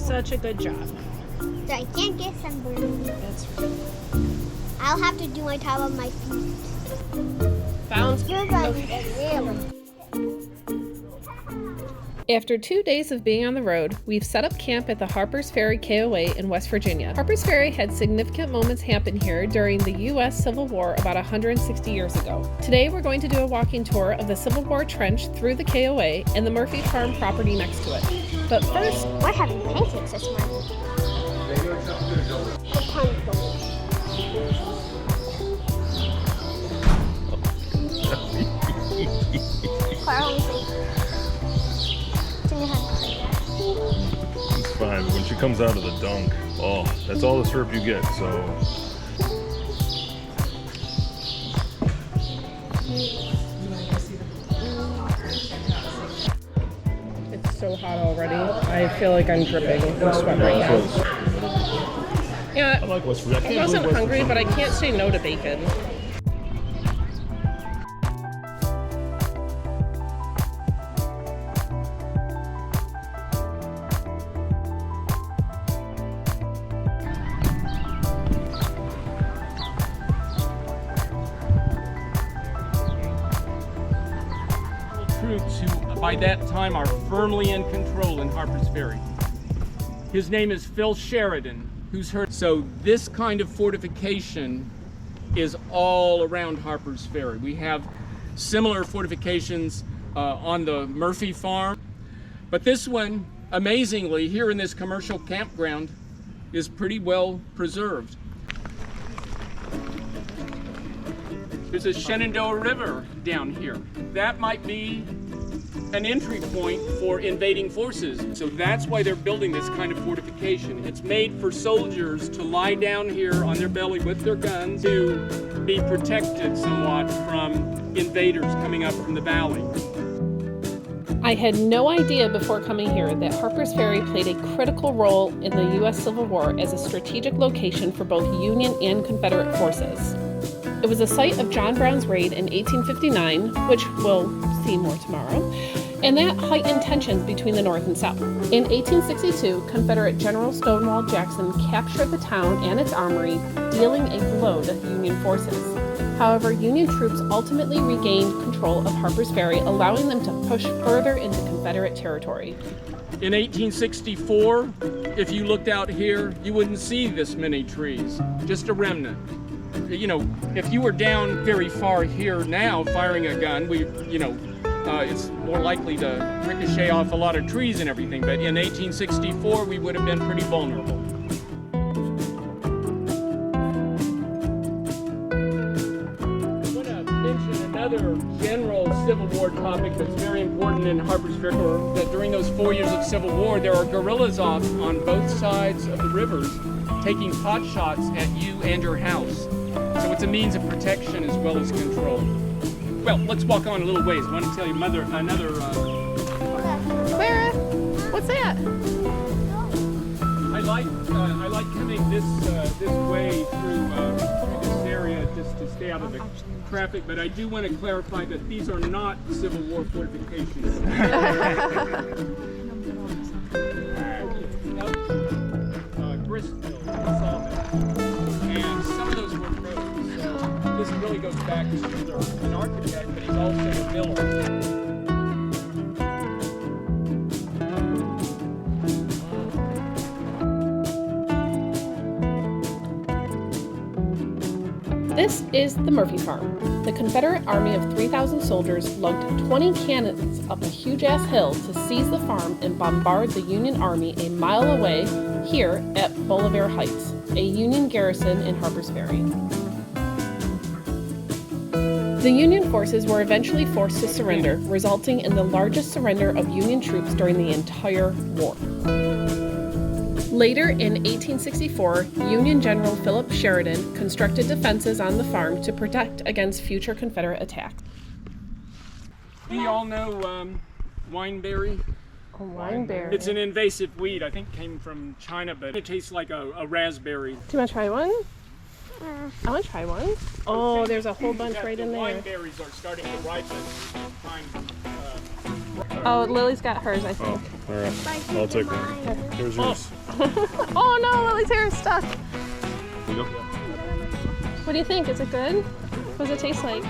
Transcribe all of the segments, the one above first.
such a good job. So I can't get sunburned. That's right. I'll have to do my top on my feet. Sounds You're really. After 2 days of being on the road, we've set up camp at the Harpers Ferry KOA in West Virginia. Harpers Ferry had significant moments happen here during the U.S. Civil War about 160 years ago. Today we're going to do a walking tour of the Civil War Trench through the KOA and the Murphy Farm property next to it. But first, We're having pancakes this morning. It's fine. When she comes out of the dunk, oh, that's all the syrup you get, so. It's so hot already. I feel like I'm dripping in sweat right now. Yeah, I like West Virginia. I wasn't hungry, but I can't say no to bacon. Troops who by that time are firmly in control in Harpers Ferry. His name is Phil Sheridan, who's heard. So this kind of fortification is all around Harpers Ferry. We have similar fortifications on the Murphy Farm, but this one, amazingly, here in this commercial campground, is pretty well preserved. There's a Shenandoah River down here. That might be an entry point for invading forces. So that's why they're building this kind of fortification. It's made for soldiers to lie down here on their belly with their guns to be protected somewhat from invaders coming up from the valley. I had no idea before coming here that Harpers Ferry played a critical role in the U.S. Civil War as a strategic location for both Union and Confederate forces. It was the site of John Brown's raid in 1859, which we'll see more tomorrow, and that heightened tensions between the North and South. In 1862, Confederate General Stonewall Jackson captured the town and its armory, dealing a blow to Union forces. However, Union troops ultimately regained control of Harpers Ferry, allowing them to push further into Confederate territory. In 1864, if you looked out here, you wouldn't see this many trees, just a remnant. You know, if you were down very far here now firing a gun, it's more likely to ricochet off a lot of trees and everything, but in 1864 we would have been pretty vulnerable. I want to mention another general Civil War topic that's very important in Harpers Ferry, that during those 4 years of Civil War there are guerrillas off on both sides of the rivers taking pot shots at you and your house. So it's a means of protection as well as control. Well, let's walk on a little ways. I want to tell you another. Clara, what's that? I like coming this way through this area just to stay out of the traffic. But I do want to clarify that these are not Civil War fortifications. Gristmill, sawmill, and some of those were roads. So this really goes back to an architect, but he's also a miller. This is the Murphy Farm. The Confederate army of 3,000 soldiers lugged 20 cannons up a huge-ass hill to seize the farm and bombard the Union army a mile away here at Bolivar Heights, a Union garrison in Harpers Ferry. The Union forces were eventually forced to surrender, resulting in the largest surrender of Union troops during the entire war. Later, in 1864, Union General Philip Sheridan constructed defenses on the farm to protect against future Confederate attacks. Do you all know wineberry? A wineberry. It's an invasive weed. I think came from China, but it tastes like a raspberry. Do you want to try one? I want to try one. Oh, there's a whole bunch right in there. Wineberries are starting to ripen. Time Oh, Lily's got hers, I think. Oh, all right. I'll take one. Here's yours. Oh no, Lily's hair is stuck. Here you go. What do you think? Is it good? What does it taste like?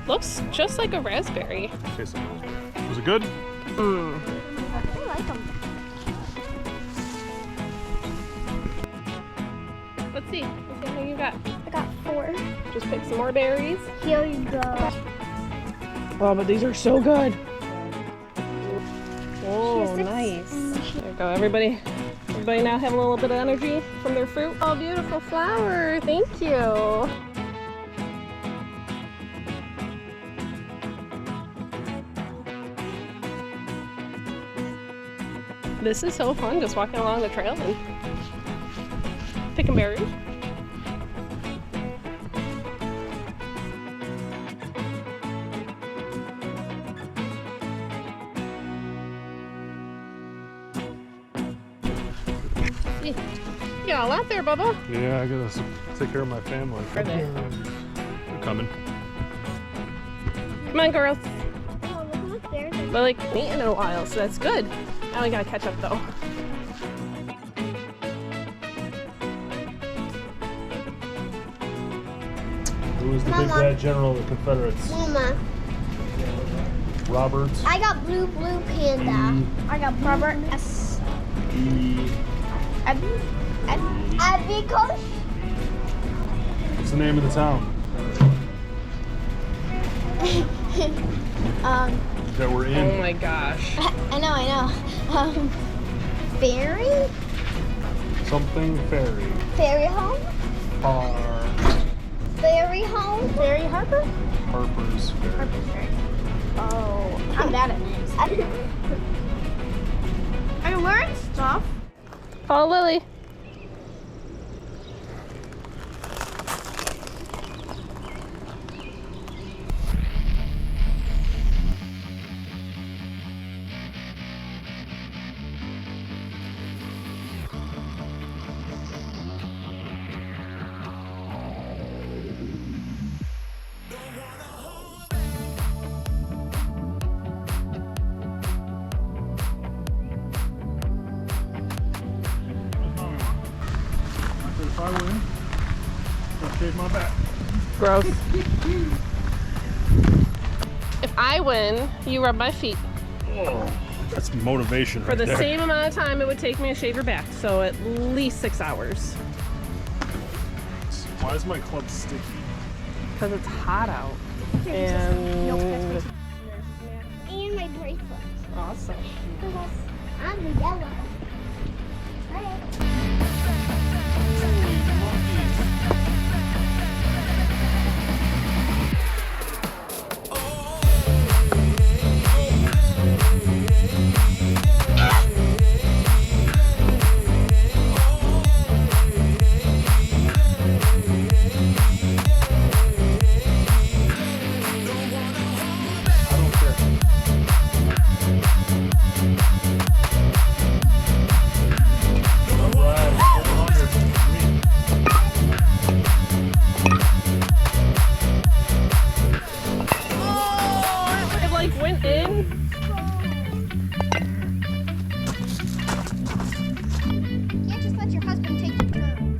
Looks just like a raspberry. Tastes like raspberry. Was it good? I like them. Let's see how many you got. I got 4. Just pick some more berries. Here you go. Oh, but these are so good. Oh, nice. There you go, everybody. Everybody now have a little bit of energy from their fruit. Oh, beautiful flower. Thank you. This is so fun, just walking along the trail and picking berries. You got a lot there, Bubba. Yeah, I gotta take care of my family. Are they? They're coming. Come on, girls. Oh, look, there's a But like ain't in a while, so that's good. Now we gotta catch up though. Who was the big Mama. bad general of the Confederates? Mama. Robert I got blue panda. I got Robert S. E. Abikosh. What's the name of the town that we're Oh in? my gosh. I know. Ferry? Something Ferry. Ferry home? Ferry home? Ferry Harbor? Harper's Ferry. Oh, I'm bad at names. I learned stuff. Follow Lily. If I win, I'll shave my back. Gross. If I win, you rub my feet. Oh, that's motivation For right the there. same amount of time it would take me to shave your back, so at least 6 hours. Why is my club sticky? Because it's hot out. And And my bracelet. awesome. I'm the yellow. It like went in. You can't just let your husband take your turn.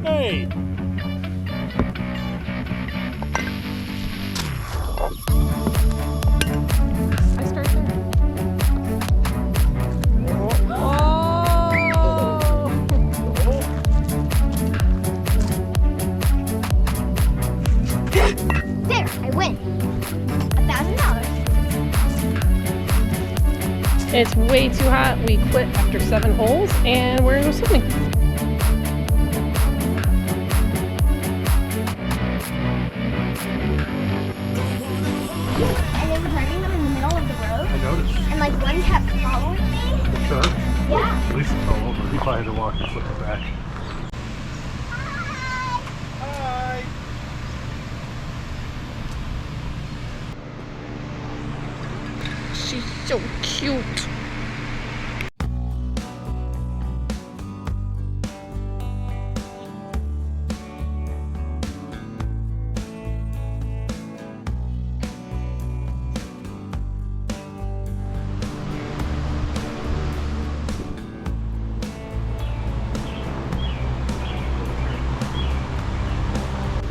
Hey! I start there. Oh! There, I win. $1,000. It's way too hot. We quit after 7 holes and we're gonna go swimming. And they were driving them in the middle of the road, I noticed. and like one kept following me. Sure. Yeah. At least it fell over. He probably had to walk and flip it back. Hi! She's so cute.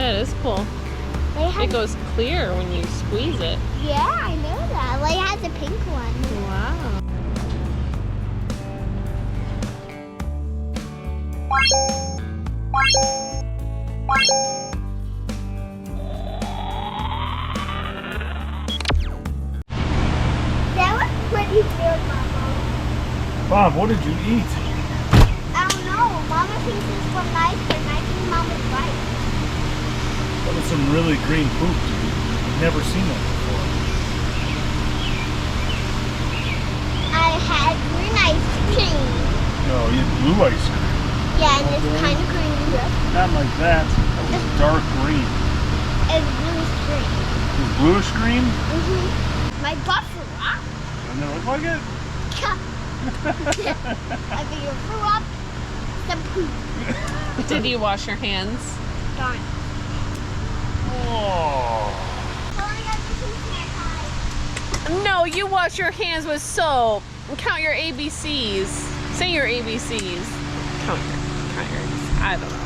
That is cool. They have, It goes clear when you squeeze it. yeah, I know that. Like, it has a pink one. Wow. That was pretty good, Mama. Bob, what did you eat? I don't know. Mama thinks this one nice, and I think Mama's right. That was some really green poop. I've never seen that before. I had green ice cream. No, you had blue ice cream. Yeah, and it's kind of green. Not like that. That was dark green. It's bluish green. It was bluish green? My butt flew up. And then look like it? I think you threw up some poop. Did you wash your hands? Darn. Oh. Sorry, I just ate my No, you wash your hands with soap. Count your ABCs. Say your ABCs. Count your ABCs. I don't know.